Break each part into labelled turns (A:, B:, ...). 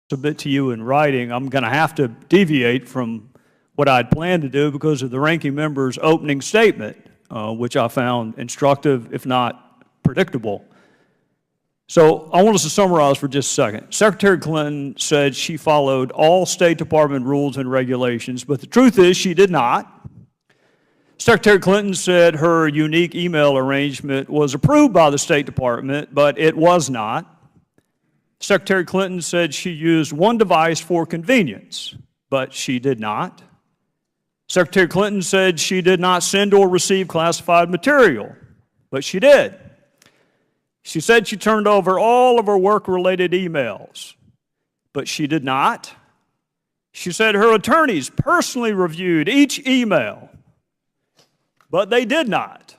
A: submit to you in writing. I'm going to have to deviate from what I'd planned to do because of the ranking member's opening statement, which I found instructive, if not predictable. So I want us to summarize for just a second. Secretary Clinton said she followed all State Department rules and regulations, but the truth is she did not. Secretary Clinton said her unique email arrangement was approved by the State Department, but it was not. Secretary Clinton said she used one device for convenience, but she did not. Secretary Clinton said she did not send or receive classified material, but she did. She said she turned over all of her work-related emails, but she did not. She said her attorneys personally reviewed each email, but they did not.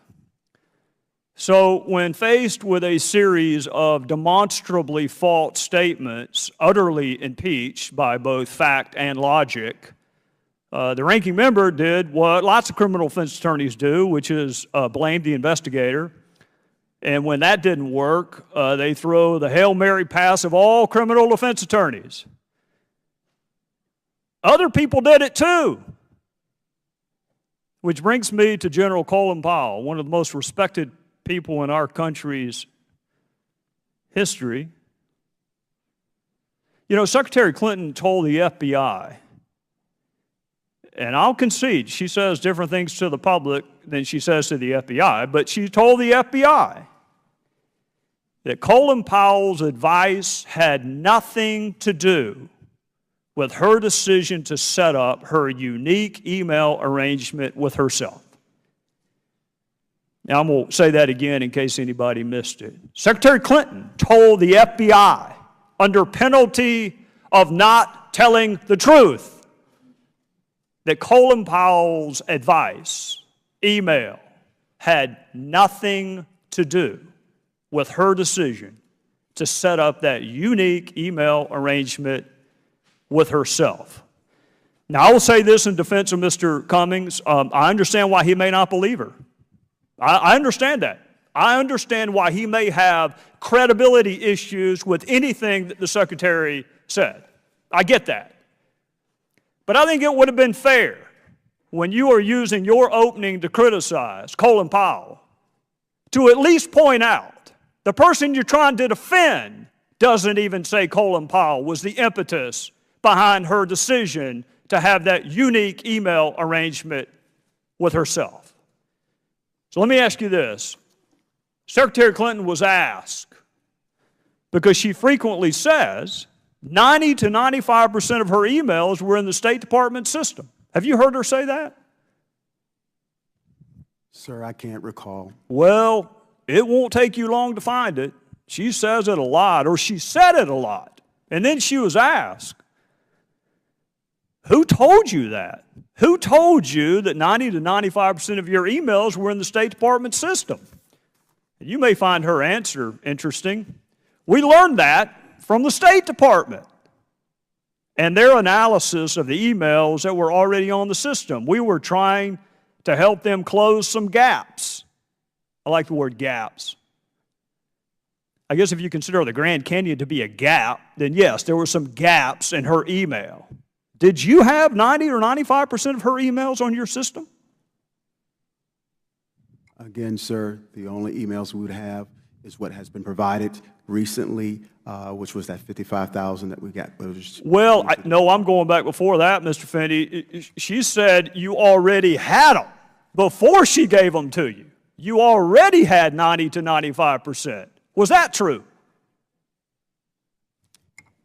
A: So when faced with a series of demonstrably false statements, utterly impeached by both fact and logic, the ranking member did what lots of criminal defense attorneys do, which is blame the investigator. And when that didn't work, they throw the Hail Mary pass of all criminal defense attorneys. Other people did it too. Which brings me to General Colin Powell, one of the most respected people in our country's history. You know, Secretary Clinton told the FBI, and I'll concede, she says different things to the public than she says to the FBI, but she told the FBI that Colin Powell's advice had nothing to do with her decision to set up her unique email arrangement with herself. Now, I'm going to say that again in case anybody missed it. Secretary Clinton told the FBI, under penalty of not telling the truth, that Colin Powell's advice, email, had nothing to do with her decision to set up that unique email arrangement with herself. Now, I will say this in defense of Mr. Cummings. I understand why he may not believe her. I understand that. I understand why he may have credibility issues with anything that the Secretary said. I get that. But I think it would have been fair when you are using your opening to criticize Colin Powell to at least point out the person you're trying to defend doesn't even say Colin Powell was the impetus behind her decision to have that unique email arrangement with herself. So let me ask you this. Secretary Clinton was asked, because she frequently says 90 to 95% of her emails were in the State Department system. Have you heard her say that?
B: Sir, I can't recall.
A: Well, it won't take you long to find it. She says it a lot, or she said it a lot. And then she was asked, who told you that? Who told you that 90 to 95% of your emails were in the State Department system? And you may find her answer interesting. We learned that from the State Department and their analysis of the emails that were already on the system. We were trying to help them close some gaps. I like the word gaps. I guess if you consider the Grand Canyon to be a gap, then yes, there were some gaps in her email. Did you have 90 or 95% of her emails on your system?
B: Again, sir, the only emails we would have is what has been provided recently, which was that 55,000 that we got.
A: Well, no, I'm going back before that, Mr. Finney. She said you already had them before she gave them to you. You already had 90 to 95%. Was that true?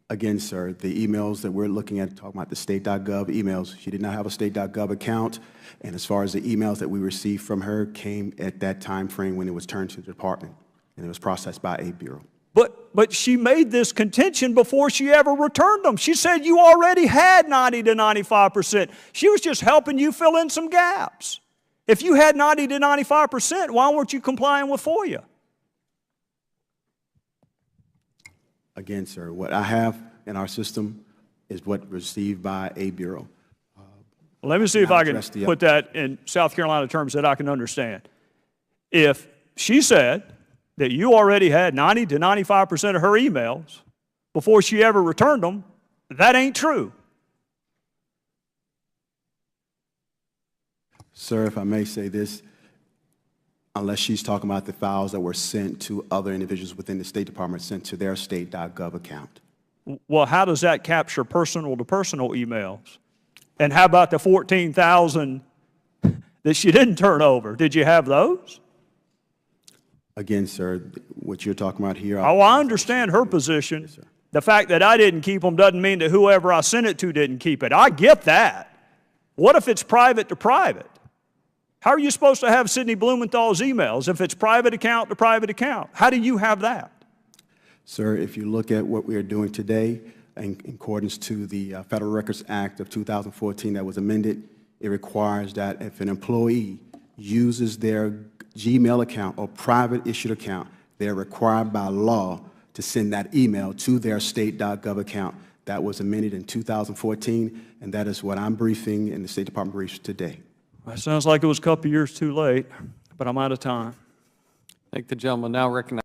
B: Again, sir, the emails that we're looking at, talking about the state.gov emails, she did not have a state.gov account. And as far as the emails that we received from her came at that time frame when it was turned to the department and it was processed by a bureau.
A: But she made this contention before she ever returned them. She said you already had 90 to 95%. She was just helping you fill in some gaps. If you had 90 to 95%, why weren't you complying with FOIA?
B: Again, sir, what I have in our system is what received by a bureau.
A: Let me see if I can put that in South Carolina terms that I can understand. If she said that you already had 90 to 95% of her emails before she ever returned them, That ain't true.
B: Sir, if I may say this, unless she's talking about the files that were sent to other individuals within the State Department, sent to their state.gov account.
A: Well, how does that capture personal-to-personal emails? And how about the 14,000 that she didn't turn over? Did you have those?
B: Again, sir, what you're talking about here.
A: Oh, I understand her position.
B: Yes, sir.
A: The fact that I didn't keep them doesn't mean that whoever I sent it to didn't keep it. I get that. What if it's private to private? How are you supposed to have Sidney Blumenthal's emails if it's private account to private account? How do you have that?
B: Sir, if you look at what we are doing today, in accordance to the Federal Records Act of 2014 that was amended, it requires that if an employee uses their Gmail account or private issued account, they're required by law to send that email to their state.gov account. That was amended in 2014, and that is what I'm briefing and the State Department briefs today.
A: That sounds like it was a couple years too late, but I'm out of time.
C: Thank the gentleman. Now recognize